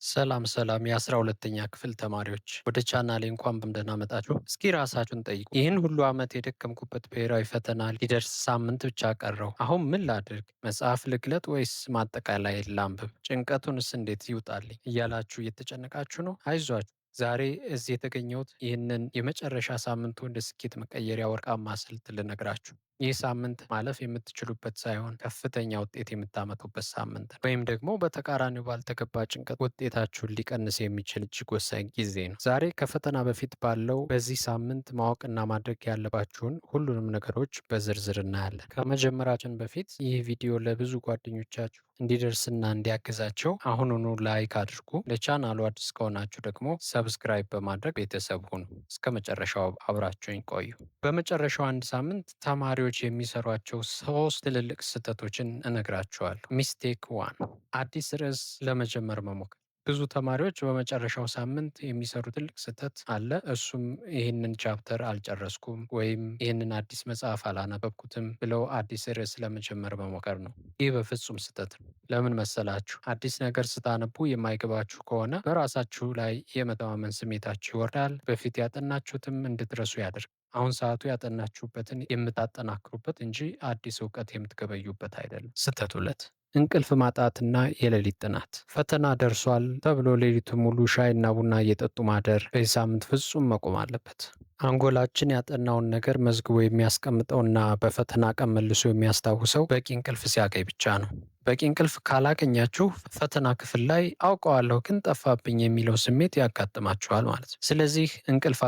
ሰላም ሰላም የ12ኛ ክፍል ተማሪዎች ወደ ቻናሌ እንኳን በደህና መጣችሁ። እስኪ ራሳችሁን ጠይቁ። ይህን ሁሉ ዓመት የደከምኩበት ብሔራዊ ፈተና ሊደርስ ሳምንት ብቻ ቀረው። አሁን ምን ላድርግ? መጽሐፍ ልግለጥ ወይስ ማጠቃላይ ላንብብ? ጭንቀቱንስ እንዴት ይውጣልኝ እያላችሁ እየተጨነቃችሁ ነው? አይዟችሁ። ዛሬ እዚህ የተገኘሁት ይህንን የመጨረሻ ሳምንት ወደ ስኬት መቀየሪያ ወርቃማ ስልት ልነግራችሁ። ይህ ሳምንት ማለፍ የምትችሉበት ሳይሆን ከፍተኛ ውጤት የምታመጡበት ሳምንት ነው። ወይም ደግሞ በተቃራኒው ባልተገባ ጭንቀት ውጤታችሁን ሊቀንስ የሚችል እጅግ ወሳኝ ጊዜ ነው። ዛሬ ከፈተና በፊት ባለው በዚህ ሳምንት ማወቅና ማድረግ ያለባችሁን ሁሉንም ነገሮች በዝርዝር እናያለን። ከመጀመራችን በፊት ይህ ቪዲዮ ለብዙ ጓደኞቻችሁ እንዲደርስና እንዲያግዛቸው አሁኑኑ ላይክ አድርጉ። ለቻናሉ አዲስ ከሆናችሁ ደግሞ ሰብስክራይብ በማድረግ ቤተሰብ ሁኑ። እስከ መጨረሻው አብራችሁኝ ቆዩ። በመጨረሻው አንድ ሳምንት ተማሪዎች የሚሰሯቸው 3 ትልልቅ ስህተቶችን እነግራችኋለሁ። ሚስቴክ ዋን፣ አዲስ ርዕስ ለመጀመር መሞከር። ብዙ ተማሪዎች በመጨረሻው ሳምንት የሚሰሩ ትልቅ ስህተት አለ። እሱም ይህንን ቻፕተር አልጨረስኩም ወይም ይህንን አዲስ መጽሐፍ አላነበብኩትም ብለው አዲስ ርዕስ ለመጀመር መሞከር ነው። ይህ በፍጹም ስህተት ነው። ለምን መሰላችሁ? አዲስ ነገር ስታነቡ የማይገባችሁ ከሆነ በራሳችሁ ላይ የመተማመን ስሜታችሁ ይወርዳል። በፊት ያጠናችሁትም እንድትረሱ ያደርጋል። አሁን ሰዓቱ ያጠናችሁበትን የምታጠናክሩበት እንጂ አዲስ እውቀት የምትገበዩበት አይደለም። ስህተት 2፣ እንቅልፍ ማጣትና የሌሊት ጥናት። ፈተና ደርሷል ተብሎ ሌሊቱን ሙሉ ሻይና ቡና እየጠጡ ማደር በዚህ ሳምንት ፍጹም መቆም አለበት። አንጎላችን ያጠናውን ነገር መዝግቦ የሚያስቀምጠውና በፈተና ቀን መልሶ የሚያስታውሰው በቂ እንቅልፍ ሲያገኝ ብቻ ነው። በቂ እንቅልፍ ካላገኛችሁ ፈተና ክፍል ላይ አውቀዋለሁ ግን ጠፋብኝ የሚለው ስሜት ያጋጥማችኋል ማለት ነው። ስለዚህ እንቅልፍ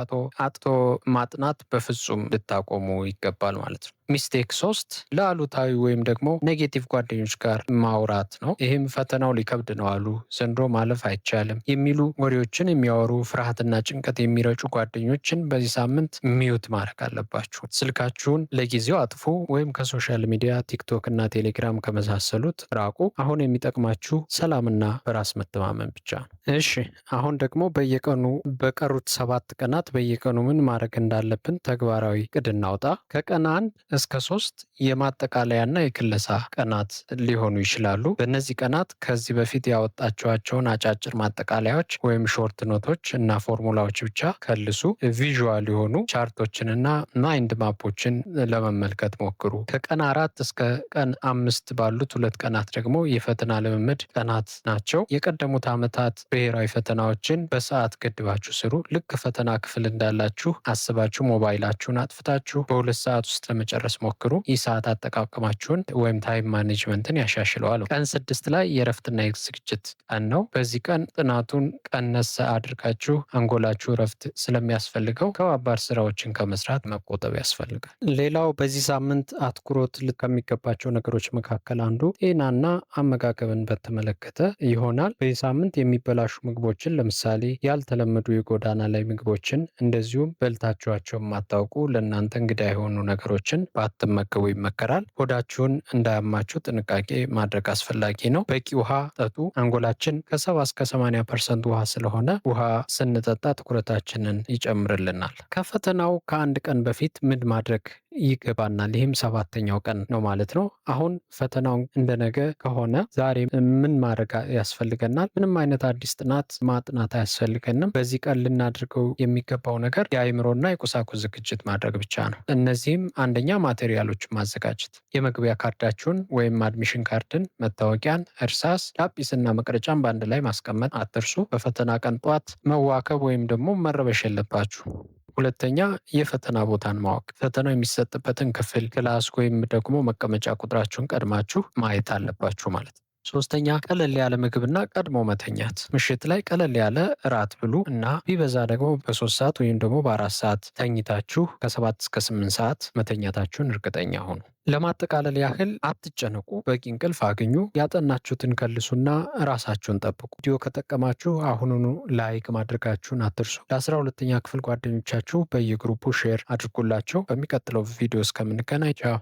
አጥቶ ማጥናት በፍጹም ልታቆሙ ይገባል ማለት ነው። ሚስቴክ 3፣ ለአሉታዊ ወይም ደግሞ ኔጌቲቭ ጓደኞች ጋር ማውራት ነው። ይህም ፈተናው ሊከብድ ነው አሉ፣ ዘንድሮ ማለፍ አይቻልም የሚሉ ወሬዎችን የሚያወሩ ፍርሃትና ጭንቀት የሚረጩ ጓደኞችን በዚህ ሳምንት ሚዩት ማድረግ አለባችሁ። ስልካችሁን ለጊዜው አጥፉ ወይም ከሶሻል ሚዲያ ቲክቶክ እና ቴሌግራም ከመሳሰሉት ራቁ። አሁን የሚጠቅማችሁ ሰላምና በራስ መተማመን ብቻ ነው። እሺ፣ አሁን ደግሞ በየቀኑ በቀሩት 7 ቀናት በየቀኑ ምን ማድረግ እንዳለብን ተግባራዊ እቅድ እናውጣ። ከቀን 1 እስከ 3 የማጠቃለያና የክለሳ ቀናት ሊሆኑ ይችላሉ። በእነዚህ ቀናት ከዚህ በፊት ያወጣችኋቸውን አጫጭር ማጠቃለያዎች ወይም ሾርት ኖቶች እና ፎርሙላዎች ብቻ ከልሱ። ቪዥዋል የሆኑ ቻርቶችንና ማይንድ ማፖችን ለመመልከት ሞክሩ። ከቀን 4 እስከ ቀን 5 ባሉት 2 ቀናት ደግሞ የፈተና ልምምድ ቀናት ናቸው። የቀደሙት ዓመታት ብሔራዊ ፈተናዎችን በሰዓት ገድባችሁ ስሩ። ልክ ፈተና ክፍል እንዳላችሁ አስባችሁ ሞባይላችሁን አጥፍታችሁ በ2 ሰዓት ውስጥ ለመጨረስ ሞክሩ። ይህ ሰዓት አጠቃቀማችሁን ወይም ታይም ማኔጅመንትን ያሻሽለዋል። ቀን 6 ላይ የእረፍትና የዝግጅት ቀን ነው። በዚህ ቀን ጥናቱን ቀነስ አድርጋችሁ አንጎላችሁ እረፍት ስለሚያስፈልገው ከባባድ ስራዎችን ከመስራት መቆጠብ ያስፈልጋል። ሌላው በዚህ ሳምንት አትኩሮት ከሚገባቸው ነገሮች መካከል አንዱ ጤናና አመጋገብን በተመለከተ ይሆናል። በዚህ ሳምንት የሚበላሹ ምግቦችን ለምሳሌ ያልተለመዱ የጎዳና ላይ ምግቦችን እንደዚሁም በልታችኋቸው የማታውቁ ለእናንተ እንግዳ የሆኑ ነገሮችን ባትመገቡ ይመከራል። ሆዳችሁን እንዳያማችሁ ጥንቃቄ ማድረግ አስፈላጊ ነው። በቂ ውሃ ጠጡ። አንጎላችን ከ70 እስከ 80% ውሃ ስለሆነ ውሃ ስንጠጣ ትኩረታችንን ይጨምርልናል። ከፈተናው ከአንድ ቀን በፊት ምን ማድረግ ይገባናል? ይህም 7ኛው ቀን ነው ማለት ነው። አሁን ፈተናው እንደነገ ከሆነ ዛሬ ምን ማድረግ ያስፈልገናል? ምንም አይነት አዲስ ጥናት ማጥናት አያስፈልገንም። በዚህ ቀን ልናደርገው የሚገባው ነገር የአእምሮና የቁሳቁስ ዝግጅት ማድረግ ብቻ ነው። እነዚህም አንደኛ ማቴሪያሎችን ማዘጋጀት፣ የመግቢያ ካርዳችሁን ወይም አድሚሽን ካርድን፣ መታወቂያን፣ እርሳስ፣ ላጲስና መቅረጫን በአንድ ላይ ማስቀመጥ አትርሱ። በፈተና ቀን ጧት መዋከብ ወይም ደግሞ መረበሽ የለባችሁ። ሁለተኛ የፈተና ቦታን ማወቅ። ፈተናው የሚሰጥበትን ክፍል፣ ክላስ ወይም ደግሞ መቀመጫ ቁጥራችሁን ቀድማችሁ ማየት አለባችሁ ማለት ነው። ሶስተኛ ቀለል ያለ ምግብና ቀድሞ መተኛት። ምሽት ላይ ቀለል ያለ እራት ብሉ እና ቢበዛ ደግሞ በ3 ሰዓት ወይም ደግሞ በ4 ሰዓት ተኝታችሁ ከ7 እስከ 8 ሰዓት መተኛታችሁን እርግጠኛ ሁኑ። ለማጠቃለል ያህል አትጨነቁ፣ በቂ እንቅልፍ አግኙ፣ ያጠናችሁትን ከልሱና ራሳችሁን ጠብቁ። ቪዲዮ ከጠቀማችሁ አሁኑኑ ላይክ ማድረጋችሁን አትርሱ። ለ12ኛ ክፍል ጓደኞቻችሁ በየግሩፑ ሼር አድርጉላቸው። በሚቀጥለው ቪዲዮ እስከምንገናኝ ቻው።